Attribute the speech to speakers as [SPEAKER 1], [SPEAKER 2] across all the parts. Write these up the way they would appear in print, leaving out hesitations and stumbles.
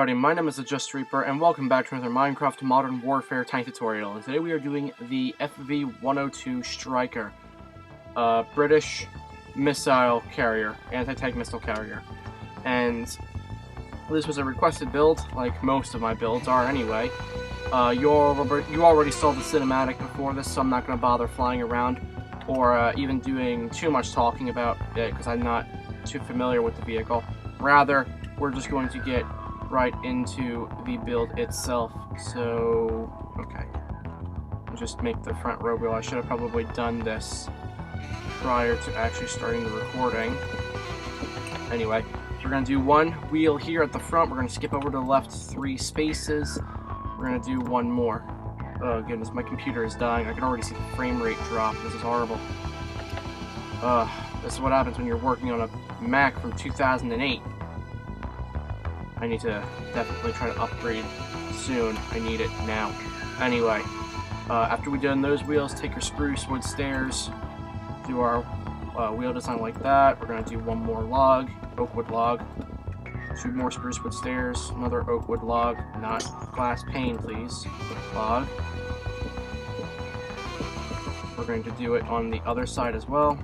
[SPEAKER 1] everybody, my name is TheJustReaper, and welcome back to another Minecraft Modern Warfare tank tutorial. And today we are doing the FV102 Striker, British missile carrier, anti-tank missile carrier. And this was a requested build, like most of my builds are anyway. You already saw the cinematic before this, so I'm not going to bother flying around or even doing too much talking about it, because I'm not too familiar with the vehicle. Rather, we're just going to get right into the build itself. So, okay. Just make the front row wheel. I should have probably done this prior to actually starting the recording. Anyway, we're going to do one wheel here at the front. We're going to skip over to the left 3 spaces. We're going to do one more. Oh goodness, my computer is dying. I can already see the frame rate drop. This is horrible. This is what happens when you're working on a Mac from 2008. I need to definitely try to upgrade soon. I need it now. Anyway, after we've done those wheels, take your spruce wood stairs, do our wheel design like that. We're going to do one more log, oak wood log, 2 more spruce wood stairs, another oak wood log, not glass pane please, log. We're going to do it on the other side as well.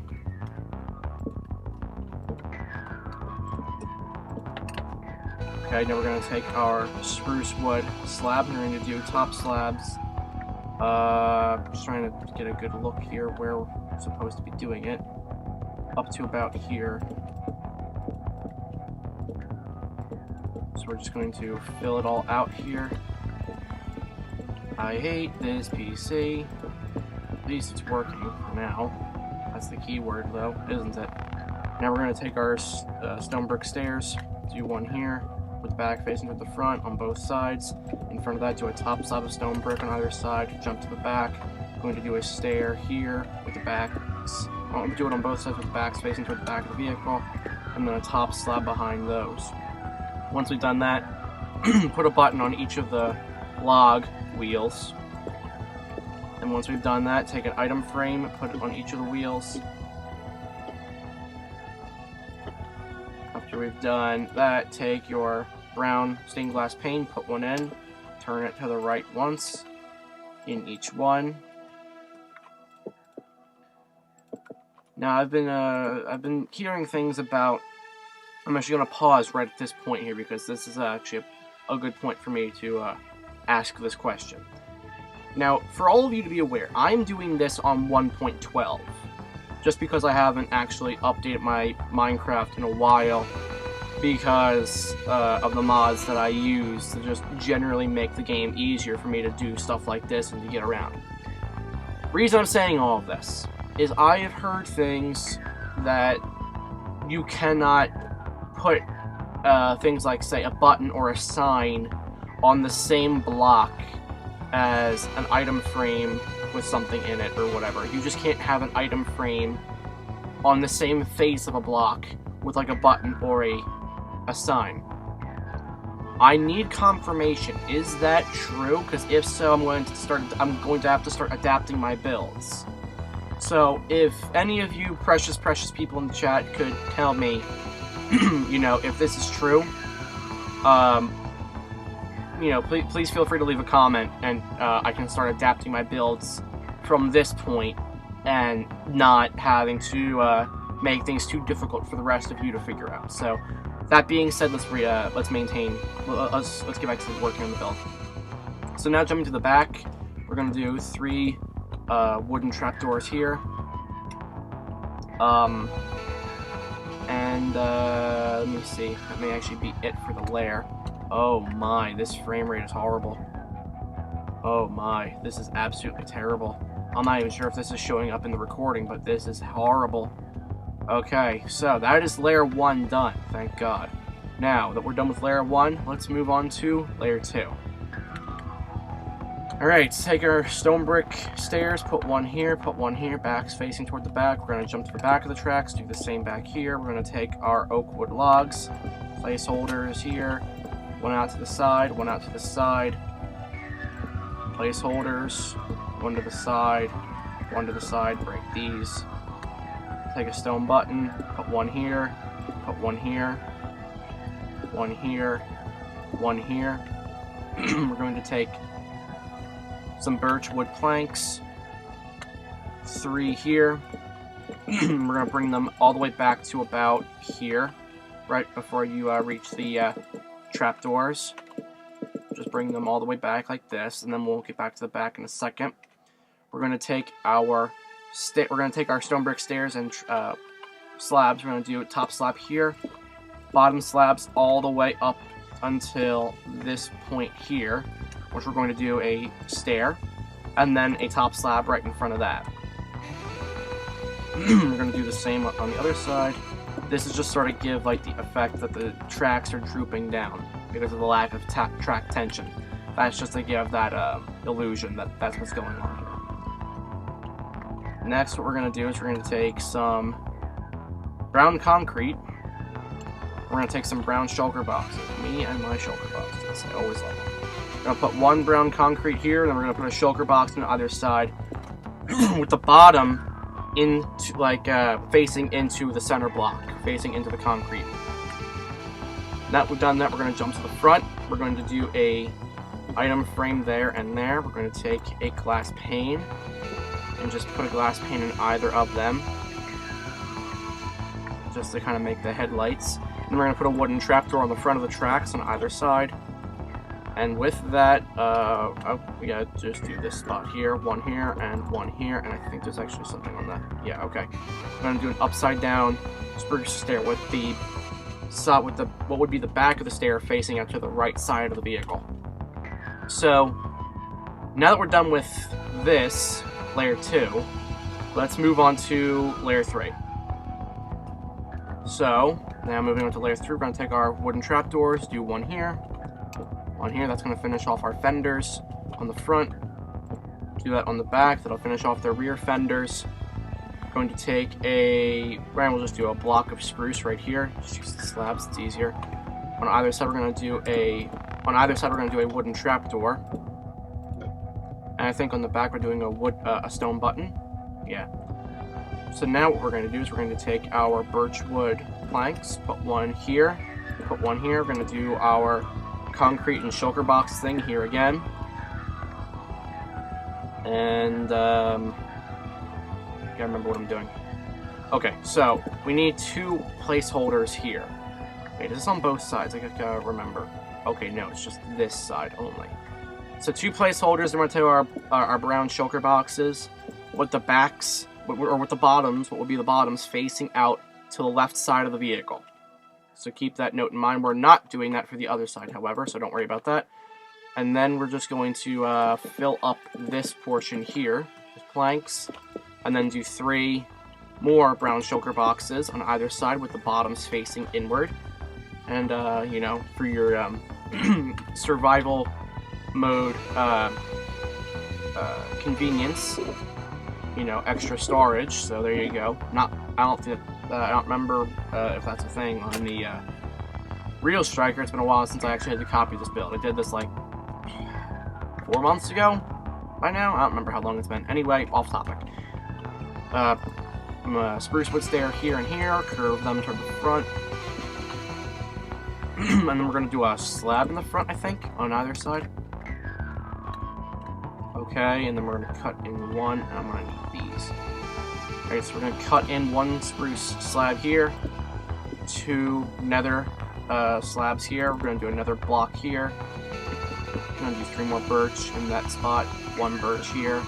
[SPEAKER 1] Okay, now we're going to take our spruce wood slab and we're going to do top slabs. Just trying to get a good look here where we're supposed to be doing it. Up to about here. So we're just going to fill it all out here. I hate this PC. At least it's working for now. That's the key word though, isn't it? Now we're going to take our stone brick stairs, do one here, with the back facing to the front on both sides. In front of that, do a top slab of stone brick on either side, jump to the back. Going to do a stair here with the backs. I'm going to do it on both sides with the backs facing toward the back of the vehicle, and then a top slab behind those. Once we've done that, put a button on each of the log wheels. And once we've done that, take an item frame, put it on each of the wheels. After we've done that, take your brown stained glass pane, put one in, turn it to the right once in each one. Now I've been hearing things about. I'm actually going to pause right at this point here because this is actually a good point for me to ask this question. Now, for all of you to be aware, I'm doing this on 1.12. Just because I haven't actually updated my Minecraft in a while because of the mods that I use to just generally make the game easier for me to do stuff like this and to get around. Reason I'm saying all of this is I have heard things that you cannot put things like, say, a button or a sign on the same block as an item frame with something in it or whatever. You just can't have an item frame on the same face of a block with like a button or a sign. I need confirmation. Is that true? Because if so, I'm going to have to start adapting my builds. So if any of you precious people in the chat could tell me, you know, if this is true, you know, please feel free to leave a comment, and I can start adapting my builds from this point and not having to make things too difficult for the rest of you to figure out. So that being said, let's get back to working on the build. So now jumping to the back, we're going to do 3 wooden trapdoors here. Let me see, that may actually be it for the lair. Oh my, this frame rate is horrible. Oh my, this is absolutely terrible. I'm not even sure if this is showing up in the recording, but this is horrible. Okay, so that is layer 1 done, thank God. Now that we're done with layer 1, let's move on to layer 2. Alright, take our stone brick stairs, put one here, backs facing toward the back. We're going to jump to the back of the tracks, do the same back here. We're going to take our oak wood logs, placeholders here, one out to the side, one out to the side, placeholders, one to the side, break these. Take a stone button, put one here, one here, one here. We're going to take some birch wood planks, 3 here. We're going to bring them all the way back to about here, right before you reach the trapdoors. Just bring them all the way back like this, and then we'll get back to the back in a second. We're going to take our stone brick stairs and slabs. We're going to do a top slab here, bottom slabs all the way up until this point here, which we're going to do a stair, and then a top slab right in front of that. We're going to do the same on the other side. This is just sort of give like the effect that the tracks are drooping down because of the lack of track tension. That's just to give that illusion that that's what's going on here. Next, what we're going to do is we're going to take some brown concrete. We're going to take some brown shulker boxes. Me and my shulker boxes. I always love them. We're going to put one brown concrete here, and then we're going to put a shulker box on either side with the bottom into facing into the center block, facing into the concrete. Now that we've done that, we're going to jump to the front. We're going to do a item frame there and there. We're going to take a glass pane and just put a glass pane in either of them, just to kind of make the headlights. And we're going to put a wooden trapdoor on the front of the tracks on either side. And with that, we gotta just do this spot here, one here, and one here, and I think there's actually something on that. Yeah, okay. I'm gonna do an upside down spruce stair with what would be the back of the stair facing out to the right side of the vehicle. So now that we're done with this layer 2, let's move on to layer 3. So now moving on to layer 3, we're gonna take our wooden trapdoors, do one here. On here, that's going to finish off our fenders on the front. Do that on the back, that'll finish off the rear fenders. Going to take we'll just do a block of spruce right here. Just use the slabs, it's easier. On either side, we're going to do a wooden trapdoor. And I think on the back, we're doing a stone button. Yeah. So now what we're going to do is we're going to take our birch wood planks, put one here, put one here. We're going to do our concrete and shulker box thing here again, and gotta remember what I'm doing. Okay, so we need 2 placeholders here. Wait, is this on both sides? I gotta remember. Okay, no, it's just this side only. So 2 placeholders. I'm gonna take our brown shulker boxes with the backs, or with the bottoms. What would be the bottoms facing out to the left side of the vehicle. So keep that note in mind. We're not doing that for the other side, however, so don't worry about that. And then we're just going to fill up this portion here with planks, and then do 3 more brown shulker boxes on either side with the bottoms facing inward. And, you know, for your survival mode convenience, you know, extra storage. So there you go. I don't remember if that's a thing on the real Striker. It's been a while since I actually had to copy this build. I did this like 4 months ago by now. I don't remember how long it's been. Anyway, off topic. Spruce wood stair here and here, curve them toward the front. And then we're going to do a slab in the front, I think, on either side. Okay, and then we're going to cut in one, and I'm going to need these. Alright, so we're going to cut in 1 spruce slab here, 2 nether slabs here. We're going to do another block here. We're going to do 3 more birch in that spot, 1 birch here.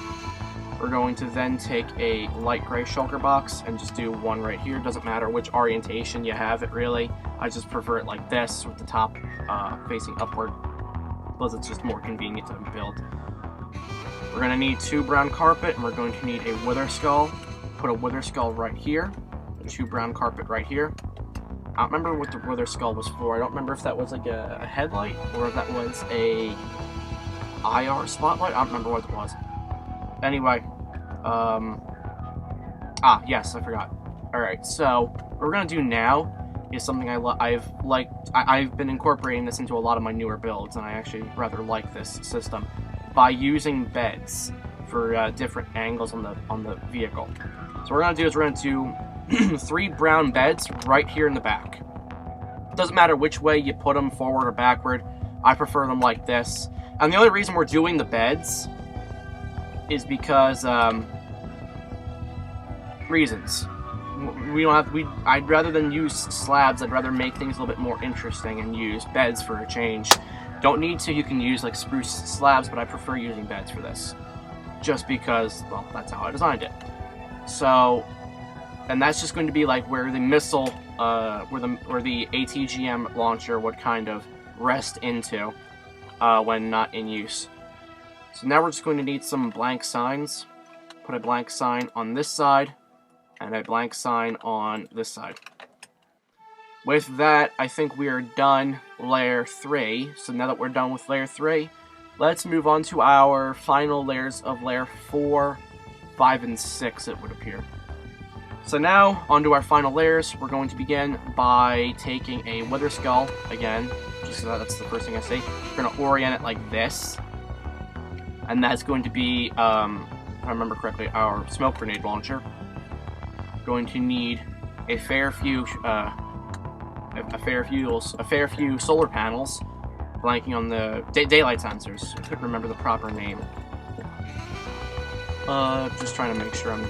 [SPEAKER 1] We're going to then take a light gray shulker box and just do 1 right here. Doesn't matter which orientation you have it, really. I just prefer it like this, with the top facing upward, because it's just more convenient to build. We're going to need 2 brown carpet, and we're going to need a wither skull. Put a wither skull right here, 2 brown carpet right here. I don't remember what the wither skull was for. I don't remember if that was like a headlight or if that was a IR spotlight. I don't remember what it was. Anyway, yes, I forgot. Alright, so what we're gonna do now is something I've been incorporating this into a lot of my newer builds, and I actually rather like this system, by using beds for different angles on the vehicle. So what we're gonna do is we're gonna do 3 brown beds right here in the back. It doesn't matter which way you put them, forward or backward, I prefer them like this. And the only reason we're doing the beds is because, reasons. We don't have, I'd rather than use slabs, I'd rather make things a little bit more interesting and use beds for a change. Don't need to, you can use like spruce slabs, but I prefer using beds for this. Just because, well, that's how I designed it. So, and that's just going to be like where the missile, where the ATGM launcher would kind of rest into when not in use. So now we're just going to need some blank signs. Put a blank sign on this side, and a blank sign on this side. With that, I think we are done layer 3. So now that we're done with layer 3, let's move on to our final layers of layer 4, 5, and 6, it would appear. So now, onto our final layers. We're going to begin by taking a wither skull, again, just so that's the first thing I say. We're going to orient it like this. And that's going to be, if I remember correctly, our smoke grenade launcher. Going to need a fair few solar panels, blanking on the daylight sensors. I couldn't remember the proper name. Just trying to make sure I'm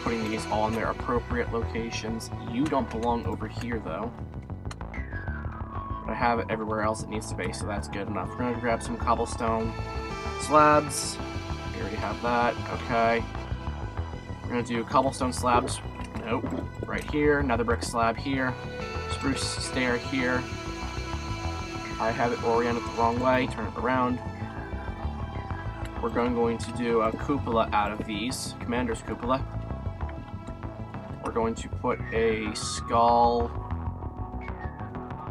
[SPEAKER 1] putting these all in their appropriate locations. You don't belong over here, though. But I have it everywhere else it needs to be, so that's good enough. We're going to grab some cobblestone slabs. We already have that. Okay. We're going to do cobblestone slabs. Nope. Right here. Another brick slab here. Spruce stair here. I have it oriented the wrong way. Turn it around. We're going to do a cupola out of these. Commander's cupola. We're going to put a skull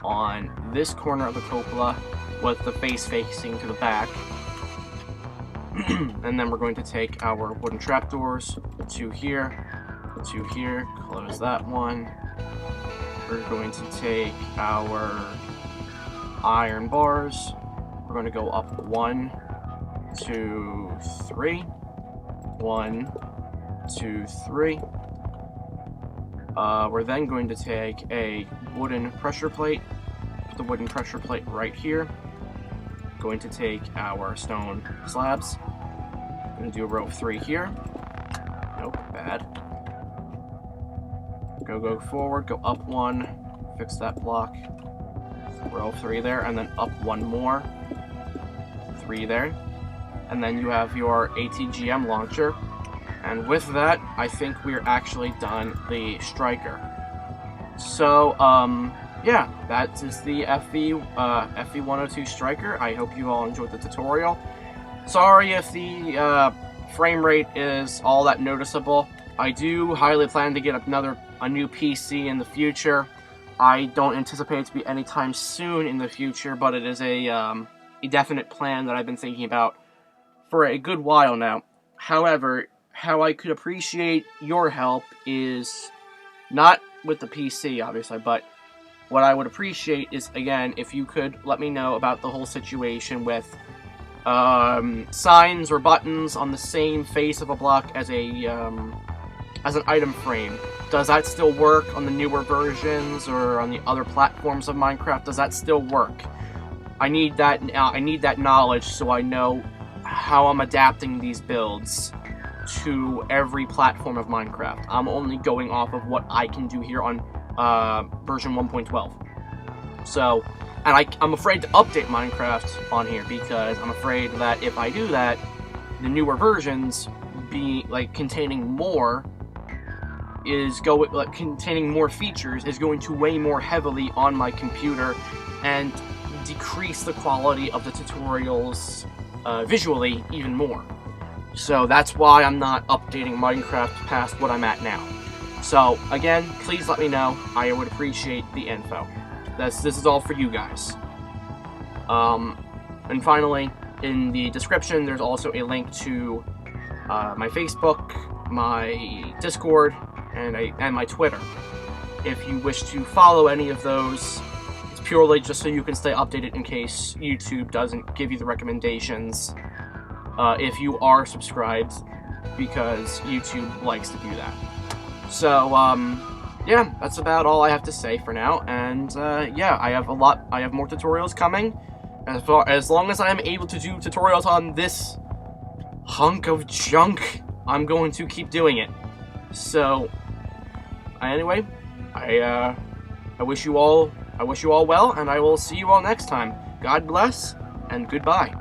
[SPEAKER 1] on this corner of the cupola with the face facing to the back. And then we're going to take our wooden trapdoors, 2 here, 2 here, close that one. We're going to take our iron bars. We're going to go up 1, 2, 3. 1, 2, 3. We're then going to take a wooden pressure plate. Put the wooden pressure plate right here. Going to take our stone slabs. Going to do a row of 3 here. Nope, bad. Go forward, go up 1, fix that block. Row of 3 there, and then up 1 more. 3 there. And then you have your ATGM launcher. And with that, I think we're actually done the Striker. So, yeah, that is the FV102 Striker. I hope you all enjoyed the tutorial. Sorry if the frame rate is all that noticeable. I do highly plan to get a new PC in the future. I don't anticipate it to be anytime soon in the future, but it is a definite plan that I've been thinking about for a good while now. However, how I could appreciate your help is not with the PC, obviously, but what I would appreciate is, again, if you could let me know about the whole situation with signs or buttons on the same face of a block as an item frame. Does that still work on the newer versions or on the other platforms of Minecraft? Does that still work? I need that knowledge so I know how I'm adapting these builds to every platform of Minecraft. I'm only going off of what I can do here on version 1.12. So, and I'm afraid to update Minecraft on here because I'm afraid that if I do that, the newer versions containing more features is going to weigh more heavily on my computer and decrease the quality of the tutorials visually even more. So that's why I'm not updating Minecraft past what I'm at now. So again, please let me know. I would appreciate the info. This is all for you guys. And finally, in the description, there's also a link to my Facebook, my Discord, and my Twitter. If you wish to follow any of those, it's purely just so you can stay updated in case YouTube doesn't give you the recommendations if you are subscribed, because YouTube likes to do that. So, yeah, that's about all I have to say for now, and yeah, I have more tutorials coming, as long as I'm able to do tutorials on this hunk of junk, I'm going to keep doing it. So, anyway, I wish you all well, and I will see you all next time. God bless, and goodbye.